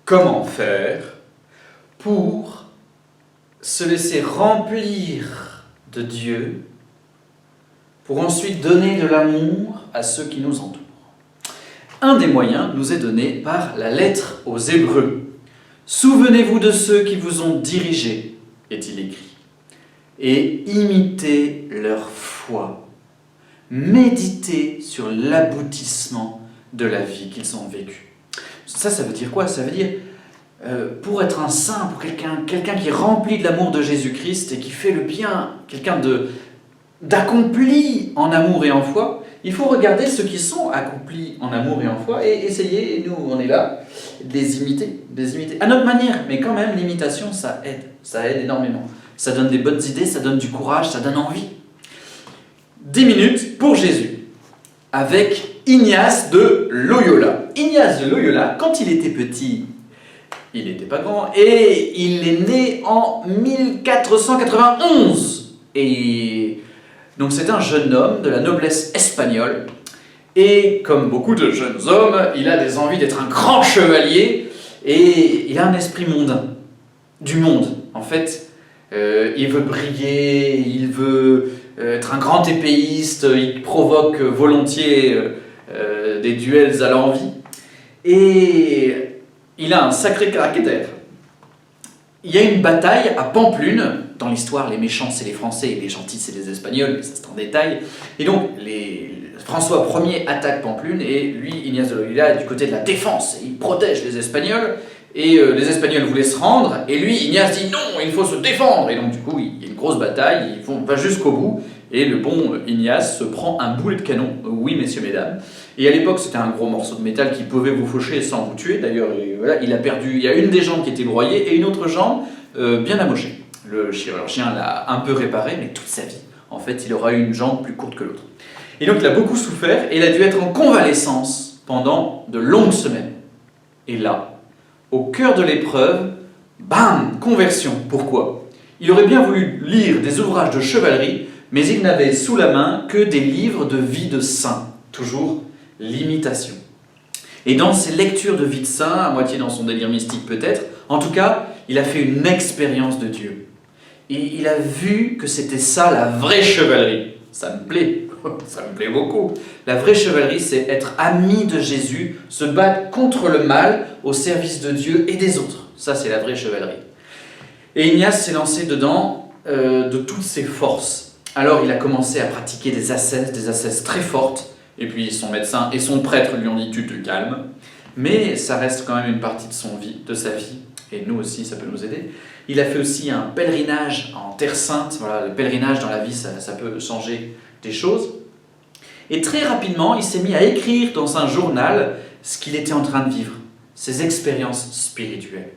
comment faire pour se laisser remplir de Dieu, pour ensuite donner de l'amour à ceux qui nous entourent. Un des moyens nous est donné par la lettre aux Hébreux. « Souvenez-vous de ceux qui vous ont dirigés », est-il écrit, « et imitez leur foi. Méditez sur l'aboutissement de la vie qu'ils ont vécue. » Ça veut dire quoi? Ça veut dire, pour être un saint, pour quelqu'un qui est rempli de l'amour de Jésus-Christ et qui fait le bien, quelqu'un d'accompli en amour et en foi, il faut regarder ceux qui sont accomplis en amour et en foi et essayer, nous on est là, de les imiter, à notre manière. Mais quand même, l'imitation, ça aide énormément. Ça donne des bonnes idées, ça donne du courage, ça donne envie. 10 minutes pour Jésus, avec Ignace de Loyola. Ignace de Loyola, quand il était petit, il n'était pas grand, et il est né en 1491. Et donc c'est un jeune homme de la noblesse espagnole, et comme beaucoup de jeunes hommes, il a des envies d'être un grand chevalier, et il a un esprit mondain, du monde. En fait, il veut briller, il veut être un grand épéiste, il provoque volontiers des duels à l'envi, et il a un sacré caractère. Il y a une bataille à Pampelune. Dans l'histoire, les méchants, c'est les Français, et les gentils, c'est les Espagnols, mais ça c'est en détail. Et donc, François Ier attaque Pampelune, et lui, Ignace de Loyola, est du côté de la défense. Il protège les Espagnols, et les Espagnols voulaient se rendre, et lui, Ignace, dit non, il faut se défendre. Et donc, du coup, il y a une grosse bataille, va jusqu'au bout, et le bon Ignace se prend un boulet de canon, oui, messieurs, mesdames. Et à l'époque, c'était un gros morceau de métal qui pouvait vous faucher sans vous tuer. D'ailleurs, voilà, il y a une des jambes qui était broyée, et une autre jambe bien amochée. Le chirurgien l'a un peu réparé, mais toute sa vie, en fait, il aura eu une jambe plus courte que l'autre. Et donc, il a beaucoup souffert, et il a dû être en convalescence pendant de longues semaines. Et là, au cœur de l'épreuve, bam, conversion. Pourquoi? Il aurait bien voulu lire des ouvrages de chevalerie, mais il n'avait sous la main que des livres de vie de saints. Toujours l'imitation. Et dans ses lectures de vie de saint, à moitié dans son délire mystique peut-être, en tout cas, il a fait une expérience de Dieu. Et il a vu que c'était ça la vraie chevalerie. Ça me plaît, ça me plaît beaucoup. La vraie chevalerie, c'est être ami de Jésus, se battre contre le mal au service de Dieu et des autres. Ça, c'est la vraie chevalerie. Et Ignace s'est lancé dedans de toutes ses forces. Alors, il a commencé à pratiquer des ascèses très fortes. Et puis, son médecin et son prêtre lui ont dit « tu te calmes ». Mais ça reste quand même une partie de sa vie. Et nous aussi, ça peut nous aider. Il a fait aussi un pèlerinage en Terre Sainte. Voilà, le pèlerinage dans la vie, ça peut changer des choses. Et très rapidement, il s'est mis à écrire dans un journal ce qu'il était en train de vivre, ses expériences spirituelles.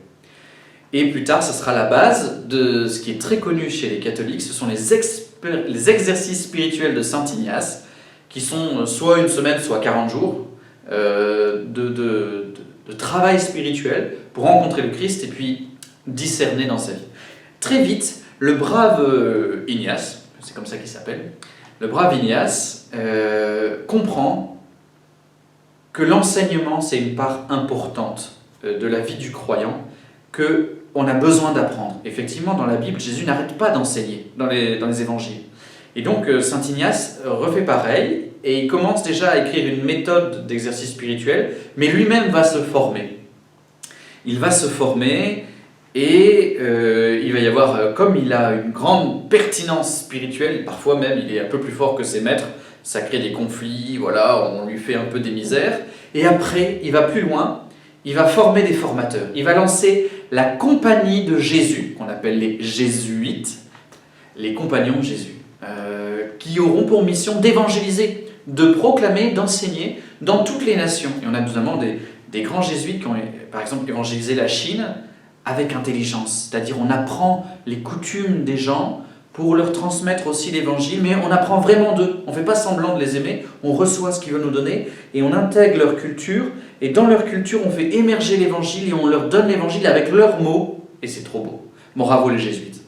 Et plus tard, ça sera la base de ce qui est très connu chez les catholiques. Ce sont les exercices spirituels de Saint Ignace, qui sont soit une semaine, soit 40 jours de travail spirituel pour rencontrer le Christ et puis discerner dans sa vie. Très vite, le brave Ignace, c'est comme ça qu'il s'appelle, le brave Ignace comprend que l'enseignement, c'est une part importante de la vie du croyant, qu'on a besoin d'apprendre. Effectivement, dans la Bible, Jésus n'arrête pas d'enseigner dans les évangiles. Et donc, Saint Ignace refait pareil, et il commence déjà à écrire une méthode d'exercice spirituel, mais lui-même va se former. Il va se former, et il va y avoir, comme il a une grande pertinence spirituelle, parfois même il est un peu plus fort que ses maîtres, ça crée des conflits, voilà, on lui fait un peu des misères, et après, il va plus loin, il va former des formateurs. Il va lancer la compagnie de Jésus, qu'on appelle les jésuites, les compagnons de Jésus, qui auront pour mission d'évangéliser, de proclamer, d'enseigner dans toutes les nations. Et on a notamment des grands jésuites qui ont, par exemple, évangélisé la Chine avec intelligence. C'est-à-dire, on apprend les coutumes des gens pour leur transmettre aussi l'évangile, mais on apprend vraiment d'eux. On ne fait pas semblant de les aimer, on reçoit ce qu'ils veulent nous donner, et on intègre leur culture, et dans leur culture, on fait émerger l'évangile, et on leur donne l'évangile avec leurs mots, et c'est trop beau. Bravo les jésuites.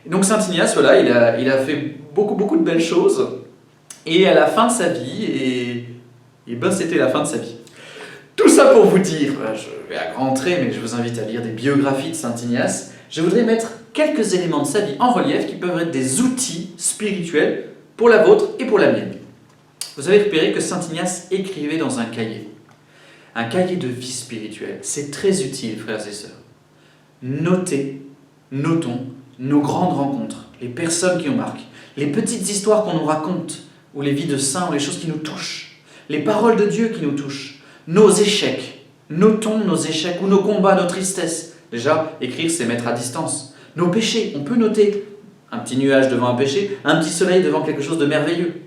Et donc Saint Ignace, voilà, il a fait beaucoup de belles choses, et à la fin de sa vie, et ben c'était la fin de sa vie. Tout ça pour vous dire, je vais à grands traits, mais je vous invite à lire des biographies de Saint Ignace. Je voudrais mettre quelques éléments de sa vie en relief qui peuvent être des outils spirituels pour la vôtre et pour la mienne. Vous avez repéré que Saint Ignace écrivait dans un cahier de vie spirituelle. C'est très utile, frères et sœurs. Notons nos grandes rencontres, les personnes qui nous marquent, les petites histoires qu'on nous raconte, ou les vies de saints, ou les choses qui nous touchent, les paroles de Dieu qui nous touchent, nos échecs. Notons nos échecs ou nos combats, nos tristesses. Déjà, écrire, c'est mettre à distance. Nos péchés, on peut noter un petit nuage devant un péché, un petit soleil devant quelque chose de merveilleux.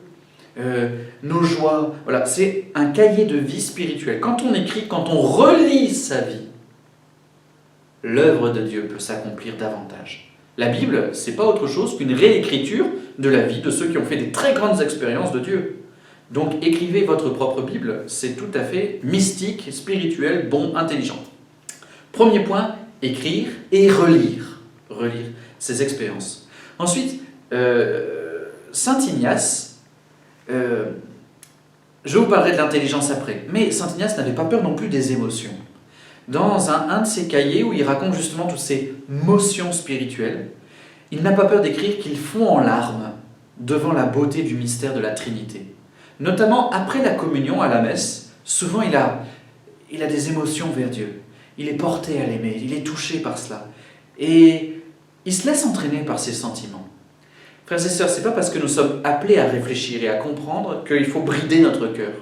Nos joies, voilà, c'est un cahier de vie spirituelle. Quand on écrit, quand on relit sa vie, l'œuvre de Dieu peut s'accomplir davantage. La Bible, c'est pas autre chose qu'une réécriture de la vie de ceux qui ont fait des très grandes expériences de Dieu. Donc écrivez votre propre Bible, c'est tout à fait mystique, spirituel, bon, intelligent. Premier point, écrire et relire ces expériences. Ensuite, Saint Ignace, je vous parlerai de l'intelligence après, mais Saint Ignace n'avait pas peur non plus des émotions. Dans un de ses cahiers où il raconte justement toutes ces motions spirituelles, il n'a pas peur d'écrire qu'il fond en larmes devant la beauté du mystère de la Trinité. Notamment après la communion à la messe, souvent il a des émotions vers Dieu. Il est porté à l'aimer, il est touché par cela. Et il se laisse entraîner par ses sentiments. Frères et sœurs, ce n'est pas parce que nous sommes appelés à réfléchir et à comprendre qu'il faut brider notre cœur.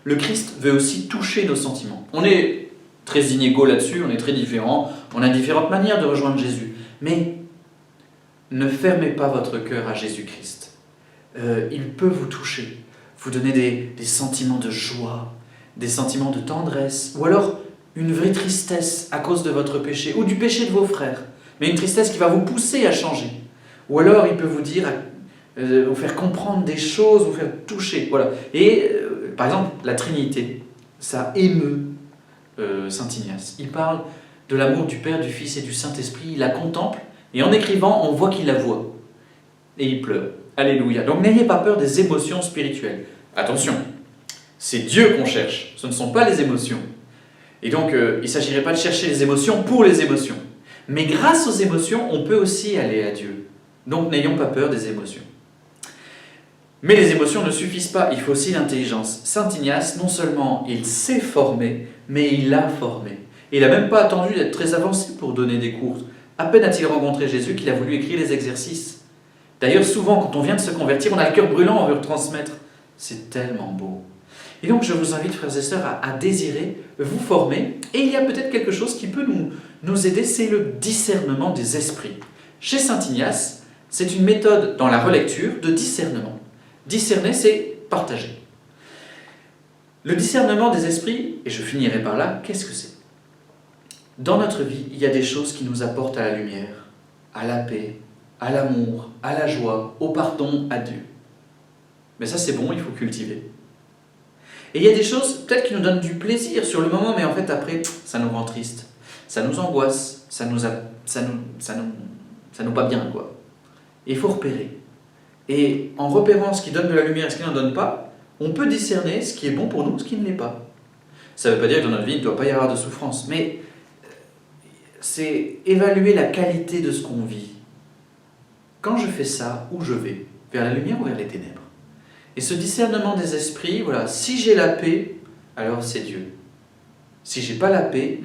Le Christ veut aussi toucher nos sentiments. On est très inégaux là-dessus, on est très différents, on a différentes manières de rejoindre Jésus. Mais ne fermez pas votre cœur à Jésus-Christ. Il peut vous toucher, vous donner des sentiments de joie, des sentiments de tendresse, ou alors une vraie tristesse à cause de votre péché, ou du péché de vos frères, mais une tristesse qui va vous pousser à changer. Ou alors il peut vous dire, vous faire comprendre des choses, vous faire toucher. Voilà. Et par exemple, la Trinité, ça émeut Saint Ignace. Il parle de l'amour du Père, du Fils et du Saint-Esprit, il la contemple, et en écrivant, on voit qu'il la voit. Et il pleure. Alléluia. Donc n'ayez pas peur des émotions spirituelles. Attention, c'est Dieu qu'on cherche, ce ne sont pas les émotions. Et donc, il ne s'agirait pas de chercher les émotions pour les émotions. Mais grâce aux émotions, on peut aussi aller à Dieu. Donc n'ayons pas peur des émotions. Mais les émotions ne suffisent pas, il faut aussi l'intelligence. Saint Ignace, non seulement il s'est formé, mais il a formé. Et il n'a même pas attendu d'être très avancé pour donner des cours. À peine a-t-il rencontré Jésus qu'il a voulu écrire les exercices. D'ailleurs, souvent, quand on vient de se convertir, on a le cœur brûlant, on veut le transmettre. C'est tellement beau. Et donc, je vous invite, frères et sœurs, à désirer vous former. Et il y a peut-être quelque chose qui peut nous aider, c'est le discernement des esprits. Chez Saint Ignace, c'est une méthode dans la relecture de discernement. Discerner, c'est partager. Le discernement des esprits, et je finirai par là, qu'est-ce que c'est ? Dans notre vie, il y a des choses qui nous apportent à la lumière, à la paix, à l'amour, à la joie, au pardon, à Dieu. Mais ça, c'est bon, il faut cultiver. Et il y a des choses, peut-être, qui nous donnent du plaisir sur le moment, mais en fait, après, ça nous rend triste. Ça nous angoisse, ça nous pas bien, quoi. Et il faut repérer. Et en repérant ce qui donne de la lumière et ce qui n'en donne pas, on peut discerner ce qui est bon pour nous, ce qui ne l'est pas. Ça ne veut pas dire que dans notre vie, il ne doit pas y avoir de souffrance, mais c'est évaluer la qualité de ce qu'on vit. Quand je fais ça, où je vais ? Vers la lumière ou vers les ténèbres ? Et ce discernement des esprits, voilà, si j'ai la paix, alors c'est Dieu. Si j'ai pas la paix,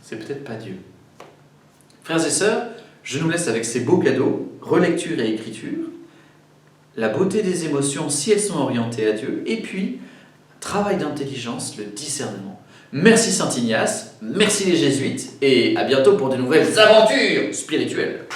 c'est peut-être pas Dieu. Frères et sœurs, je nous laisse avec ces beaux cadeaux, relecture et écriture, la beauté des émotions si elles sont orientées à Dieu, et puis, travail d'intelligence, le discernement. Merci Saint Ignace, merci les jésuites, et à bientôt pour de nouvelles aventures spirituelles.